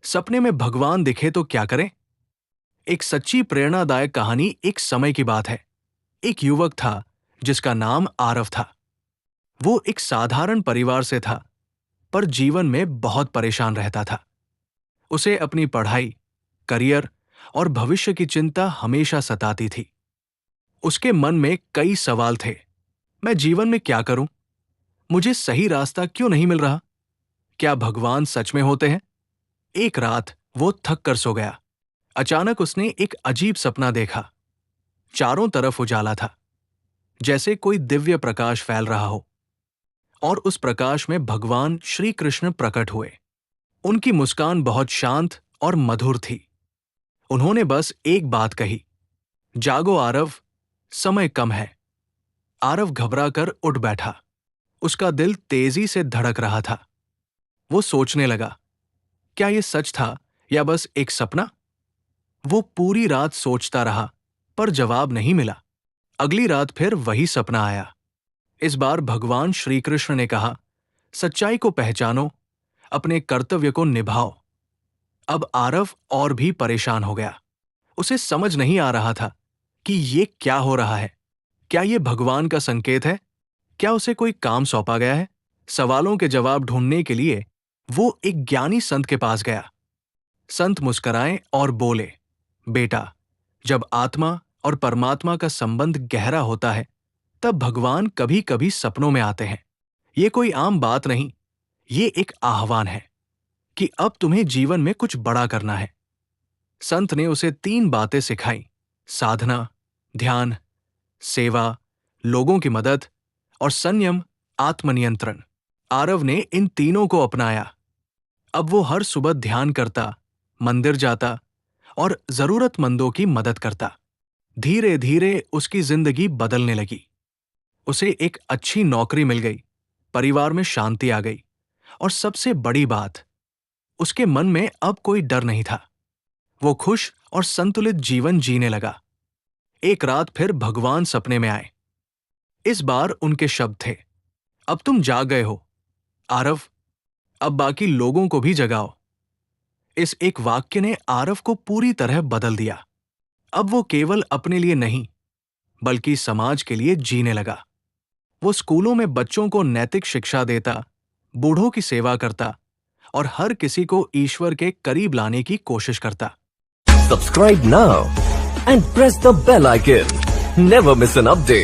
सपने में भगवान दिखे तो क्या करें? एक सच्ची प्रेरणादायक कहानी। एक समय की बात है। एक युवक था जिसका नाम आरव था। वो एक साधारण परिवार से था, पर जीवन में बहुत परेशान रहता था। उसे अपनी पढ़ाई, करियर और भविष्य की चिंता हमेशा सताती थी। उसके मन में कई सवाल थे। मैं जीवन में क्या करूं? मुझे सही रास्ता क्यों नहीं मिल रहा? क्या भगवान सच में होते हैं? एक रात वो थक कर सो गया। अचानक उसने एक अजीब सपना देखा। चारों तरफ उजाला था, जैसे कोई दिव्य प्रकाश फैल रहा हो, और उस प्रकाश में भगवान श्री कृष्ण प्रकट हुए। उनकी मुस्कान बहुत शांत और मधुर थी। उन्होंने बस एक बात कही, जागो आरव, समय कम है। आरव घबराकर उठ बैठा। उसका दिल तेजी से धड़क रहा था। वो सोचने लगा, क्या ये सच था या बस एक सपना? वो पूरी रात सोचता रहा, पर जवाब नहीं मिला। अगली रात फिर वही सपना आया। इस बार भगवान श्री कृष्ण ने कहा, सच्चाई को पहचानो, अपने कर्तव्य को निभाओ। अब आरव और भी परेशान हो गया। उसे समझ नहीं आ रहा था कि ये क्या हो रहा है। क्या ये भगवान का संकेत है? क्या उसे कोई काम सौंपा गया है? सवालों के जवाब ढूंढने के लिए वो एक ज्ञानी संत के पास गया। संत मुस्कुराए और बोले, बेटा, जब आत्मा और परमात्मा का संबंध गहरा होता है, तब भगवान कभी कभी सपनों में आते हैं। ये कोई आम बात नहीं, ये एक आह्वान है कि अब तुम्हें जीवन में कुछ बड़ा करना है। संत ने उसे 3 बातें सिखाई, साधना, ध्यान, सेवा, लोगों की मदद, और संयम, आत्मनियंत्रण। आरव ने इन तीनों को अपनाया। अब वो हर सुबह ध्यान करता, मंदिर जाता और जरूरतमंदों की मदद करता। धीरे धीरे उसकी जिंदगी बदलने लगी। उसे एक अच्छी नौकरी मिल गई, परिवार में शांति आ गई, और सबसे बड़ी बात, उसके मन में अब कोई डर नहीं था। वो खुश और संतुलित जीवन जीने लगा। एक रात फिर भगवान सपने में आए। इस बार उनके शब्द थे, अब तुम जाग गए हो आरव, अब बाकी लोगों को भी जगाओ। इस एक वाक्य ने आरव को पूरी तरह बदल दिया। अब वो केवल अपने लिए नहीं, बल्कि समाज के लिए जीने लगा। वो स्कूलों में बच्चों को नैतिक शिक्षा देता, बूढ़ों की सेवा करता और हर किसी को ईश्वर के करीब लाने की कोशिश करता। Subscribe now and press the bell icon. Never miss an update.